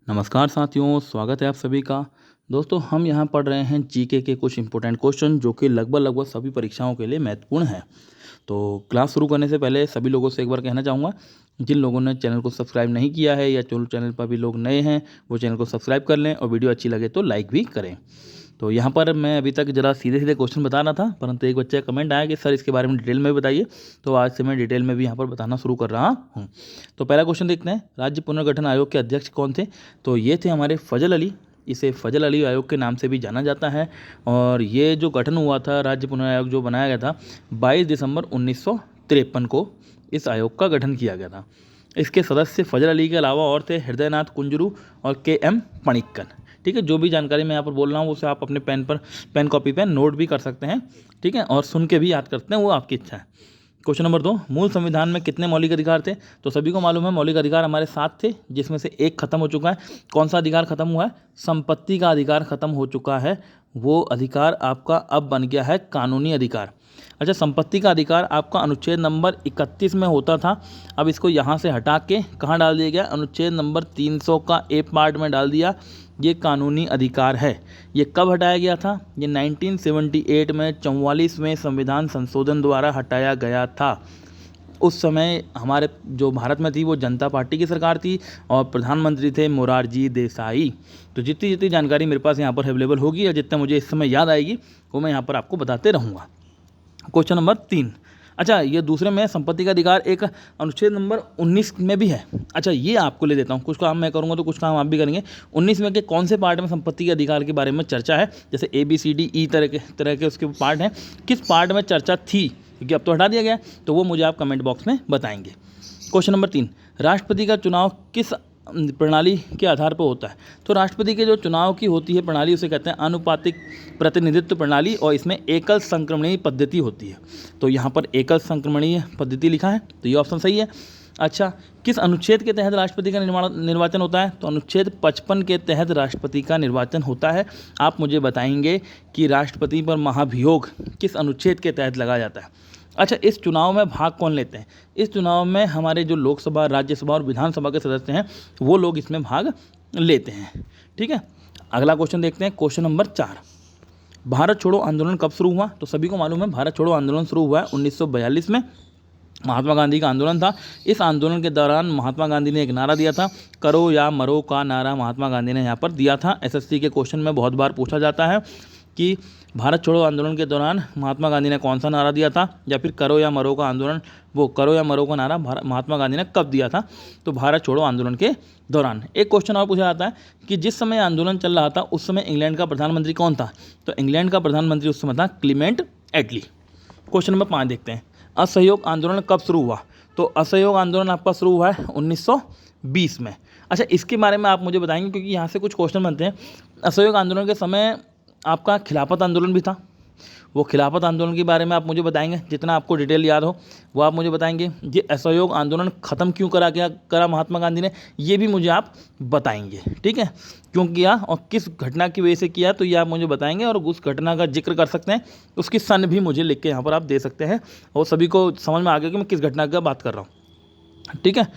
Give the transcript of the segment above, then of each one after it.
नमस्कार साथियों, स्वागत है आप सभी का। दोस्तों, हम यहाँ पढ़ रहे हैं जीके के कुछ इंपॉर्टेंट क्वेश्चन जो कि लगभग सभी परीक्षाओं के लिए महत्वपूर्ण हैं। तो क्लास शुरू करने से पहले सभी लोगों से एक बार कहना चाहूँगा, जिन लोगों ने चैनल को सब्सक्राइब नहीं किया है या चैनल पर भी लोग नए हैं वो चैनल को सब्सक्राइब कर लें और वीडियो अच्छी लगे तो लाइक भी करें। तो यहाँ पर मैं अभी तक ज़रा सीधे सीधे क्वेश्चन बता रहा था, परंतु एक बच्चे का कमेंट आया कि सर इसके बारे में डिटेल में भी बताइए। तो आज से मैं डिटेल में भी यहाँ पर बताना शुरू कर रहा हूँ। तो पहला क्वेश्चन देखते हैं, राज्य पुनर्गठन आयोग के अध्यक्ष कौन थे? तो ये थे हमारे फजल अली। इसे फजल अली आयोग के नाम से भी जाना जाता है। और ये जो गठन हुआ था, राज्य पुनर्आयोग जो बनाया गया था, 22 दिसंबर 1953 को इस आयोग का गठन किया गया था। इसके सदस्य फजल अली के अलावा और थे हृदयनाथ कुंजरू और के.एम. पणिक्कन। ठीक है, जो भी जानकारी मैं यहाँ पर बोल रहा हूँ उसे आप अपने पेन कॉपी पे नोट भी कर सकते हैं। ठीक है, और सुन के भी याद करते हैं, वो आपकी इच्छा है। क्वेश्चन नंबर 2, मूल संविधान में कितने मौलिक अधिकार थे? तो सभी को मालूम है मौलिक अधिकार हमारे 7 थे, जिसमें से एक खत्म हो चुका है। कौन सा अधिकार खत्म हुआ है? संपत्ति का अधिकार खत्म हो चुका है। वो अधिकार आपका अब बन गया है कानूनी अधिकार। अच्छा, संपत्ति का अधिकार आपका अनुच्छेद नंबर 31 में होता था। अब इसको यहाँ से हटा के कहाँ डाल दिया गया? अनुच्छेद नंबर 300 का ए पार्ट में डाल दिया। ये कानूनी अधिकार है। ये कब हटाया गया था? ये 1978 में 44वें संविधान संशोधन द्वारा हटाया गया था। उस समय हमारे जो भारत में थी वो जनता पार्टी की सरकार थी और प्रधानमंत्री थे मोरारजी देसाई। तो जितनी जितनी जानकारी मेरे पास यहाँ पर अवेलेबल होगी या जितना मुझे इस समय याद आएगी वो मैं यहाँ पर आपको बताते रहूँगा। क्वेश्चन नंबर 3, अच्छा ये दूसरे में संपत्ति का अधिकार एक अनुच्छेद नंबर 19 में भी है। अच्छा, ये आपको ले देता हूँ, कुछ काम मैं करूँगा तो कुछ काम आप भी करेंगे। 19 में के कौन से पार्ट में संपत्ति के अधिकार के बारे में चर्चा है? जैसे ABCDE तरह के उसके पार्ट हैं, किस पार्ट में चर्चा थी? क्योंकि अब तो हटा दिया गया, तो वो मुझे आप कमेंट बॉक्स में बताएंगे। क्वेश्चन नंबर 3, राष्ट्रपति का चुनाव किस प्रणाली के आधार पर होता है? तो राष्ट्रपति के जो चुनाव की होती है प्रणाली उसे कहते हैं आनुपातिक प्रतिनिधित्व प्रणाली, और इसमें एकल संक्रमणीय पद्धति होती है। तो यहाँ पर एकल संक्रमणीय पद्धति लिखा है, तो ये ऑप्शन सही है। अच्छा, किस अनुच्छेद के तहत राष्ट्रपति का निर्वाचन होता है? तो अनुच्छेद 55 के तहत राष्ट्रपति का निर्वाचन होता है। आप मुझे बताएंगे कि राष्ट्रपति पर महाभियोग किस अनुच्छेद के तहत लगाया जाता है। अच्छा, इस चुनाव में भाग कौन लेते हैं? इस चुनाव में हमारे जो लोकसभा, राज्यसभा और विधानसभा के सदस्य हैं वो लोग इसमें भाग लेते हैं। ठीक है, अगला क्वेश्चन देखते हैं। क्वेश्चन नंबर 4, भारत छोड़ो आंदोलन कब शुरू हुआ? तो सभी को मालूम है भारत छोड़ो आंदोलन शुरू हुआ है 1942 में। महात्मा गांधी का आंदोलन था। इस आंदोलन के दौरान महात्मा गांधी ने एक नारा दिया था, करो या मरो का नारा महात्मा गांधी ने यहाँ पर दिया था। SSC के क्वेश्चन में बहुत बार पूछा जाता है कि भारत छोड़ो आंदोलन के दौरान महात्मा गांधी ने कौन सा नारा दिया था, या फिर करो या मरो का आंदोलन, वो करो या मरो का नारा महात्मा गांधी ने कब दिया था? तो भारत छोड़ो आंदोलन के दौरान। एक क्वेश्चन और पूछा जाता है कि जिस समय आंदोलन चल रहा था उस समय इंग्लैंड का प्रधानमंत्री कौन था? तो इंग्लैंड का प्रधानमंत्री उस समय था क्लीमेंट एटली। क्वेश्चन नंबर 5 देखते हैं, असहयोग आंदोलन कब शुरू हुआ? तो असहयोग आंदोलन आपका शुरू हुआ है 1920 में। अच्छा, इसके बारे में आप मुझे बताएंगे क्योंकि यहाँ से कुछ क्वेश्चन बनते हैं। असहयोग आंदोलन के समय आपका खिलाफत आंदोलन भी था। वो खिलाफत आंदोलन के बारे में आप मुझे बताएंगे, जितना आपको डिटेल याद हो वो आप मुझे बताएंगे। ये असहयोग आंदोलन ख़त्म क्यों करा महात्मा गांधी ने, ये भी मुझे आप बताएंगे। ठीक है, क्यों किया और किस घटना की वजह से किया, तो ये आप मुझे बताएंगे। और उस घटना का जिक्र कर सकते हैं, उसकी सन भी मुझे लिख के यहाँ पर आप दे सकते हैं, और सभी को समझ में आ गया कि मैं किस घटना की बात कर रहा हूँ। ठीक है,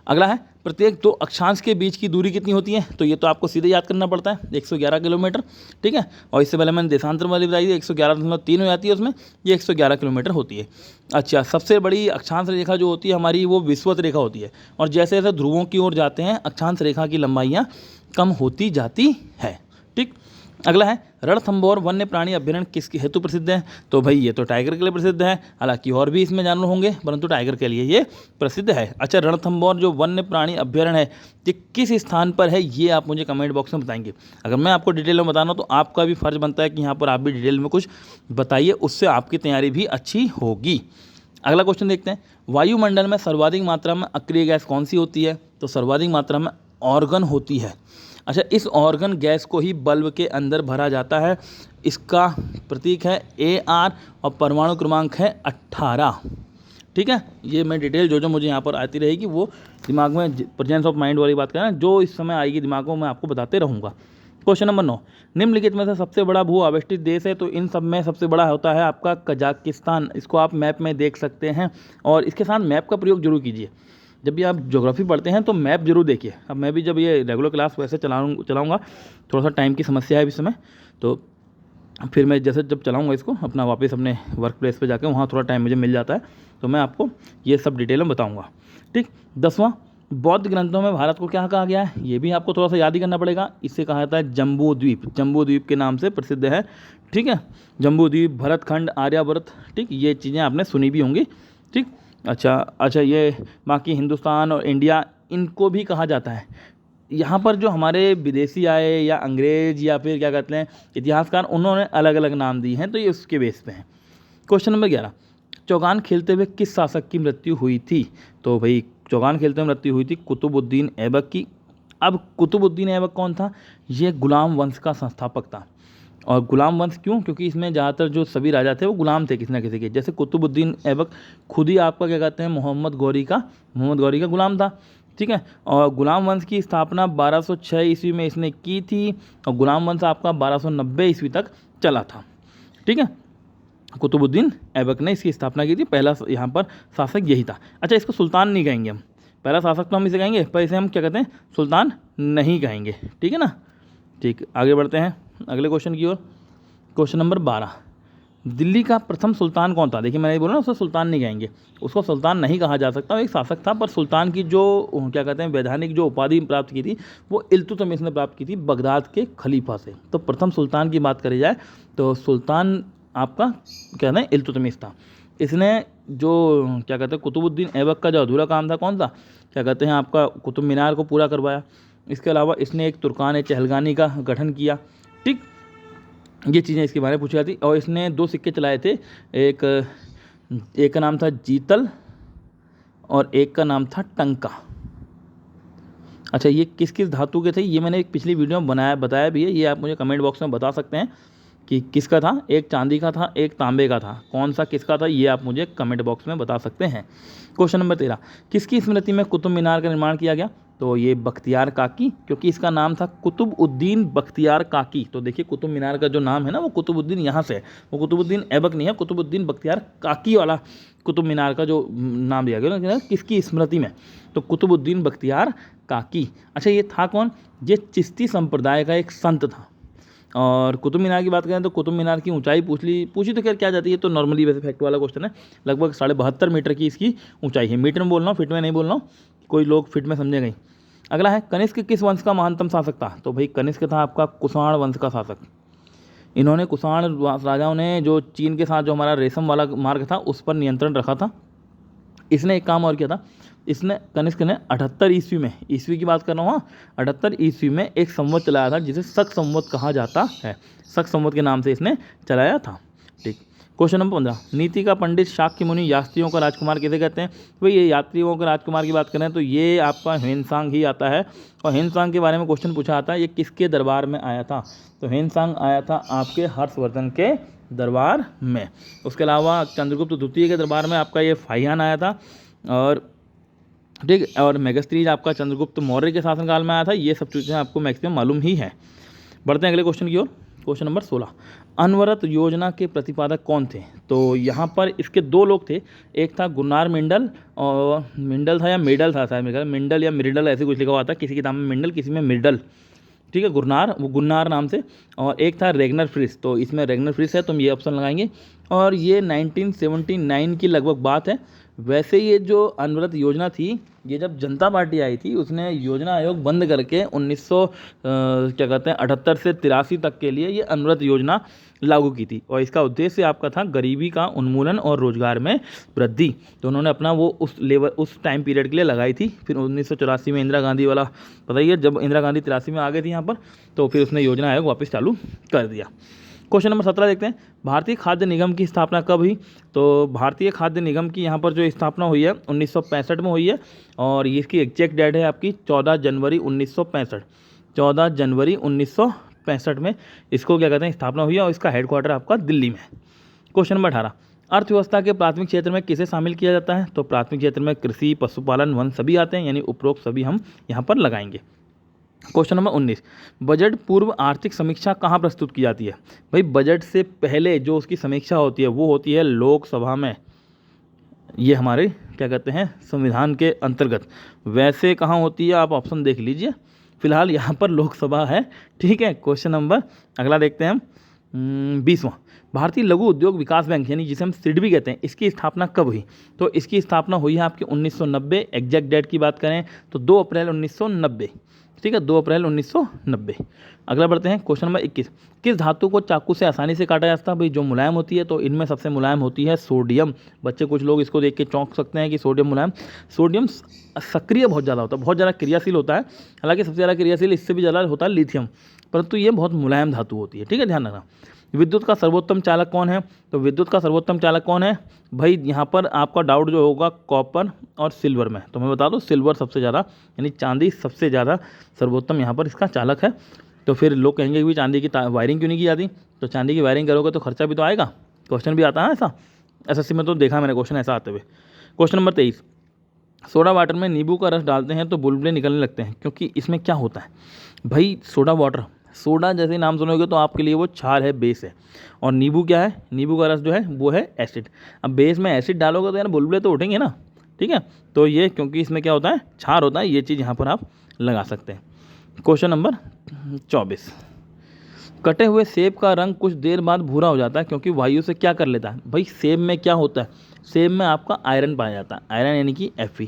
अगला है, प्रत्येक 2 अक्षांश के बीच की दूरी कितनी होती है? तो ये तो आपको सीधे याद करना पड़ता है, 111 किलोमीटर। ठीक है, और इससे पहले मैंने देशांतर वाली बताई थी, 111.3 हो जाती है उसमें, ये 111 किलोमीटर होती है। अच्छा, सबसे बड़ी अक्षांश रेखा जो होती है हमारी वो विषुवत रेखा होती है, और जैसे जैसे ध्रुवों की ओर जाते हैं अक्षांश रेखा की लंबाइयाँ कम होती जाती है। ठीक, अगला है, रणथंभौर वन्य प्राणी अभ्यारण्य किसके हेतु प्रसिद्ध है? तो भाई ये तो टाइगर के लिए प्रसिद्ध है, हालांकि और भी इसमें जानवर होंगे परंतु टाइगर के लिए ये प्रसिद्ध है। अच्छा, रणथंभौर जो वन्य प्राणी अभ्यारण्य है ये किस स्थान पर है, ये आप मुझे कमेंट बॉक्स में बताएंगे। अगर मैं आपको डिटेल में बताना तो आपका भी फर्ज बनता है कि यहाँ पर आप भी डिटेल में कुछ बताइए, उससे आपकी तैयारी भी अच्छी होगी। अगला क्वेश्चन देखते हैं, वायुमंडल में सर्वाधिक मात्रा में अक्रिय गैस कौन सी होती है? तो सर्वाधिक मात्रा में ऑर्गन होती है। अच्छा, इस ऑर्गन गैस को ही बल्ब के अंदर भरा जाता है। इसका प्रतीक है AR और परमाणु क्रमांक है 18। ठीक है, ये मैं डिटेल जो मुझे यहाँ पर आती रहेगी वो दिमाग में प्रेजेंस ऑफ माइंड वाली बात करना, जो इस समय आएगी दिमाग में मैं आपको बताते रहूँगा। क्वेश्चन नंबर 9, निम्नलिखित में से सबसे बड़ा भू आविष्टित देश है? तो इन सब में सबसे बड़ा होता है आपका कजाकिस्तान। इसको आप मैप में देख सकते हैं और इसके साथ मैप का प्रयोग जरूर कीजिए। जब भी आप ज्योग्राफी पढ़ते हैं तो मैप जरूर देखिए। अब मैं भी जब ये रेगुलर क्लास वैसे चलाऊँगा, थोड़ा सा टाइम की समस्या है इस समय, तो फिर मैं जैसे जब चलाऊँगा इसको अपना वापस अपने वर्क प्लेस पे जाके, वहाँ थोड़ा टाइम मुझे मिल जाता है, तो मैं आपको ये सब डिटेल में बताऊँगा। ठीक। 10वां, बौद्ध ग्रंथों में भारत को क्या कहा गया है, ये भी आपको थोड़ा सा याद ही करना पड़ेगा। इसे कहा जाता है जम्बू द्वीप, जम्बू द्वीप के नाम से प्रसिद्ध है। ठीक है, जम्बू द्वीप, भरतखंड, आर्यावर्त। ठीक, ये चीज़ें आपने सुनी भी होंगी। ठीक। अच्छा, ये बाकी हिंदुस्तान और इंडिया, इनको भी कहा जाता है। यहाँ पर जो हमारे विदेशी आए या अंग्रेज या फिर क्या कहते हैं इतिहासकार, उन्होंने अलग अलग नाम दिए हैं, तो ये उसके बेस पे हैं। क्वेश्चन नंबर 11, चौगान खेलते हुए किस शासक की मृत्यु हुई थी? तो भाई चौगान खेलते हुए मृत्यु हुई थी कुतुबुद्दीन ऐबक की। अब कुतुबुद्दीन ऐबक कौन था? ये गुलाम वंश का संस्थापक था। और गुलाम वंश क्यों? क्योंकि इसमें ज़्यादातर जो सभी राजा थे वो गुलाम थे किसी न किसी के। जैसे कुतुबुद्दीन ऐबक खुद ही आपका क्या कहते हैं मोहम्मद गौरी का गुलाम था। ठीक है, और गुलाम वंश की स्थापना 1206 ईस्वी में इसने की थी, और गुलाम वंश आपका 1290 ईस्वी तक चला था। ठीक है, कुतुबुद्दीन ऐबक ने इसकी स्थापना की थी। पहला यहाँ पर शासक यही था। अच्छा, इसको सुल्तान नहीं कहेंगे हम, पहला शासक तो हम इसे कहेंगे, पर इसे हम क्या कहते हैं सुल्तान नहीं कहेंगे। ठीक है ना। ठीक, आगे बढ़ते हैं अगले क्वेश्चन की ओर। क्वेश्चन नंबर 12, दिल्ली का प्रथम सुल्तान कौन था? देखिए मैंने बोला ना, उसको सुल्तान नहीं कहेंगे, उसको सुल्तान नहीं कहा जा सकता, वो एक शासक था। पर सुल्तान की जो क्या कहते हैं वैधानिक जो उपाधि प्राप्त की थी, वो इल्तुतमिश ने प्राप्त की थी बगदाद के खलीफा से। तो प्रथम सुल्तान की बात करी जाए तो सुल्तान आपका क्या कहते हैं इल्तुतमिश था। इसने जो क्या कहते हैं कुतुबुद्दीन ऐबक का जो अधूरा काम था कौन सा, क्या कहते हैं आपका कुतुब मीनार को पूरा करवाया। इसके अलावा इसने एक तुर्कान चहलगानी का गठन किया। ठीक, ये चीज़ें इसके बारे में पूछी जाती। और इसने 2 सिक्के चलाए थे, एक का नाम था जीतल और एक का नाम था टंका। अच्छा, ये किस किस धातु के थे, ये मैंने एक पिछली वीडियो में बताया भी है, ये आप मुझे कमेंट बॉक्स में बता सकते हैं कि किसका था। एक चांदी का था, एक तांबे का था, कौन सा किसका था ये आप मुझे कमेंट बॉक्स में बता सकते हैं। क्वेश्चन नंबर 13, किसकी स्मृति में कुतुब मीनार का निर्माण किया गया? तो ये बख्तियार काकी, क्योंकि इसका नाम था कुतुबुद्दीन बख्तियार काकी। तो देखिए कुतुब मीनार का जो नाम है ना, वो कुतुबुद्दीन यहाँ से है, वो कुतुबुद्दीन ऐबक नहीं है, कुतुबुद्दीन बख्तियार काकी वाला कुतुब मीनार का जो नाम दिया गया ना, किसकी स्मृति में? तो कुतुबुद्दीन बख्तियार काकी। अच्छा, ये था कौन? ये चिश्ती संप्रदाय का एक संत था। और कुतुब मीनार की बात करें तो कुतुब मीनार की ऊंचाई पूछी तो खैर क्या जाती है, तो नॉर्मली वैसे फैक्ट वाला क्वेश्चन है। लगभग 72.5 मीटर की इसकी ऊंचाई है। मीटर में बोल रहा हूँ, फिट में नहीं बोल रहा हूँ, कोई लोग फिट में समझे नहीं। अगला है, कनिष्क किस वंश का महानतम शासक था? तो भाई कनिष्क था आपका कुषाण वंश का शासक। इन्होंने कुषाण राजाओं ने जो चीन के साथ जो हमारा रेशम वाला मार्ग था उस पर नियंत्रण रखा था। इसने एक काम और किया था, इसने कनिष्क ने 78 ईस्वी में, ईस्वी की बात कर रहा हूँ, 78 ईस्वी में एक संवत चलाया था जिसे शक संवत कहा जाता है। शक संवत के नाम से इसने चलाया था। ठीक। क्वेश्चन नंबर 15, नीति का पंडित शाक्य मुनि यात्रियों का राजकुमार किसे कहते हैं? भाई ये यात्रियों के राजकुमार की बात करें तो ये आपका ह्वेनसांग ही आता है। और ह्वेनसांग के बारे में क्वेश्चन पूछा आता है, ये किसके दरबार में आया था? तो ह्वेनसांग आया था आपके हर्षवर्धन के दरबार में। उसके अलावा चंद्रगुप्त द्वितीय के दरबार में आपका ये फाहियान आया था। और ठीक, और मेगास्त्रीज आपका चंद्रगुप्त मौर्य के शासनकाल में आया था। ये सब चीज़ें आपको मैक्सिमम मालूम ही है। बढ़ते हैं अगले क्वेश्चन की ओर। क्वेश्चन नंबर 16, अनवरत योजना के प्रतिपादक कौन थे? तो यहाँ पर इसके 2 लोग थे, एक था गुन्नार मिंडल, और मिंडल था या मिडल था शायद, मेरे ख्याल मिंडल या मिर्डल ऐसे कुछ लिखा हुआ था, किसी किताब में मिंडल किसी में मिर्डल। ठीक है, गुन्नार नाम से। और एक था रेगनर फ्रिस, तो इसमें रेगनर फ्रिस है, तो हम ये ऑप्शन लगाएंगे। और ये 1979 की लगभग बात है। वैसे ये जो अनवरत योजना थी, ये जब जनता पार्टी आई थी उसने योजना आयोग बंद करके 1978 से 83 तक के लिए ये अनवरत योजना लागू की थी। और इसका उद्देश्य आपका था गरीबी का उन्मूलन और रोजगार में वृद्धि। तो उन्होंने अपना वो उस टाइम पीरियड के लिए लगाई थी। फिर 1984 में इंदिरा गांधी वाला पता ही है, जब इंदिरा गांधी 83 में आ गई थी यहाँ पर, तो फिर उसने योजना आयोग वापस चालू कर दिया। क्वेश्चन नंबर 17 देखते हैं, भारतीय खाद्य निगम की स्थापना कब हुई? तो भारतीय खाद्य निगम की यहाँ पर जो स्थापना हुई है 1965 में हुई है। और इसकी एग्जैक्ट डेट है आपकी 14 जनवरी 1965। 14 जनवरी 1965 में इसको क्या कहते हैं स्थापना हुई है, और इसका हेडक्वार्टर आपका दिल्ली में। क्वेश्चन नंबर 18, अर्थव्यवस्था के प्राथमिक क्षेत्र में किसे शामिल किया जाता है? तो प्राथमिक क्षेत्र में कृषि, पशुपालन, वन सभी आते हैं, यानी उपरोक्त सभी हम यहाँ पर लगाएंगे। क्वेश्चन नंबर 19, बजट पूर्व आर्थिक समीक्षा कहाँ प्रस्तुत की जाती है? भाई बजट से पहले जो उसकी समीक्षा होती है वो होती है लोकसभा में। ये हमारे क्या कहते हैं संविधान के अंतर्गत। वैसे कहाँ होती है, आप ऑप्शन देख लीजिए। फिलहाल यहाँ पर लोकसभा है, ठीक है। क्वेश्चन नंबर अगला देखते हैं हम 20वां। भारतीय लघु उद्योग विकास बैंक यानी जिसे हम सिडबी कहते हैं, इसकी स्थापना कब हुई? तो इसकी स्थापना हुई है आपकी 1990। एग्जैक्ट डेट की बात करें तो 2 अप्रैल 1990, ठीक है, 2 अप्रैल 1990। अगला बढ़ते हैं क्वेश्चन नंबर 21। किस धातु को चाकू से आसानी से काटा जा सकता है? भाई जो मुलायम होती है, तो इनमें सबसे मुलायम होती है सोडियम। बच्चे कुछ लोग इसको देख के चौंक सकते हैं कि सोडियम मुलायम। सोडियम सक्रिय बहुत ज़्यादा होता है, बहुत ज़्यादा क्रियाशील होता है। हालांकि सबसे ज़्यादा क्रियाशील इससे भी ज़्यादा होता है लिथियम, परंतु ये बहुत मुलायम धातु होती है, ठीक है, ध्यान रखना। विद्युत का सर्वोत्तम चालक कौन है? तो विद्युत का सर्वोत्तम चालक कौन है भाई? यहाँ पर आपका डाउट जो होगा कॉपर और सिल्वर में, तो मैं बता दूँ सिल्वर सबसे ज़्यादा, यानी चांदी सबसे ज़्यादा सर्वोत्तम यहाँ पर इसका चालक है। तो फिर लोग कहेंगे कि भी चांदी की वायरिंग क्यों नहीं की जाती? तो चांदी की वायरिंग करोगे तो खर्चा भी तो आएगा। क्वेश्चन भी आता है ऐसा, एसएससी में तो देखा मैंने क्वेश्चन ऐसा आते हुए। Question number 23। सोडा वाटर में नींबू का रस डालते हैं तो बुलबुले निकलने लगते हैं, क्योंकि इसमें क्या होता है भाई? सोडा वाटर, सोडा जैसे नाम सुनोगे तो आपके लिए वो क्षार है, बेस है। और नींबू क्या है? नींबू का रस जो है वो है एसिड। अब बेस में एसिड डालोगे तो यार बुलबुले तो उठेंगे ना, ठीक है। तो ये क्योंकि इसमें क्या होता है, क्षार होता है, ये चीज़ यहाँ पर आप लगा सकते हैं। Question number 24। कटे हुए सेब का रंग कुछ देर बाद भूरा हो जाता है, क्योंकि वायु से क्या कर लेता है? भाई सेब में क्या होता है? सेब में आपका आयरन पाया जाता है, आयरन यानी कि Fe।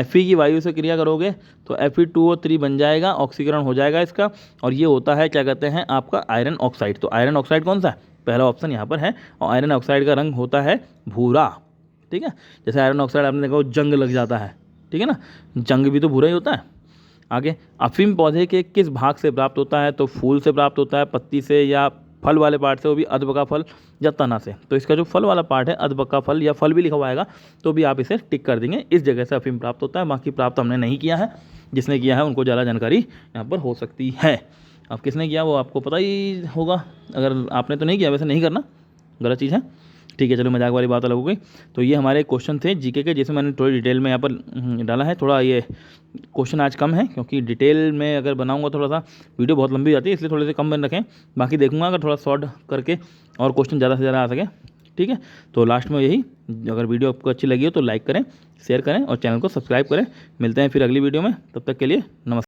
Fe की वायु से क्रिया करोगे तो Fe2O3 बन जाएगा, ऑक्सीकरण हो जाएगा इसका, और ये होता है क्या कहते हैं आपका आयरन ऑक्साइड। तो आयरन ऑक्साइड कौन सा है? पहला ऑप्शन यहाँ पर है, और आयरन ऑक्साइड का रंग होता है भूरा, ठीक है। जैसे आयरन ऑक्साइड आपने देखा जंग लग जाता है, ठीक है ना, जंग भी तो भूरा ही होता है। आगे, अफीम पौधे के किस भाग से प्राप्त होता है? तो फूल से प्राप्त होता है, पत्ती से, या फल वाले पार्ट से, वो भी अधपका फल या तना से। तो इसका जो फल वाला पार्ट है, अधपका फल या फल भी लिखा हुआ आएगा, तो भी आप इसे टिक कर देंगे, इस जगह से अफीम प्राप्त होता है। बाकी प्राप्त हमने नहीं किया है, जिसने किया है उनको ज़्यादा जानकारी यहाँ पर हो सकती है। अब किसने किया वो आपको पता ही होगा, अगर आपने तो नहीं किया, वैसे नहीं करना गलत चीज़ है, ठीक है। चलो मजाक वाली बात अलग हो गई। तो ये हमारे क्वेश्चन थे जीके के, जिसमें मैंने थोड़ी डिटेल में यहाँ पर डाला है। थोड़ा ये क्वेश्चन आज कम है, क्योंकि डिटेल में अगर बनाऊंगा थोड़ा सा वीडियो बहुत लंबी हो जाती है, इसलिए थोड़े से कम बन रखें। बाकी देखूंगा अगर थोड़ा शॉर्ट करके और क्वेश्चन ज़्यादा से ज़्यादा आ सके, ठीक है। तो लास्ट में यही, अगर वीडियो आपको अच्छी लगी हो तो लाइक करें, शेयर करें और चैनल को सब्सक्राइब करें। मिलते हैं फिर अगली वीडियो में, तब तक के लिए नमस्कार।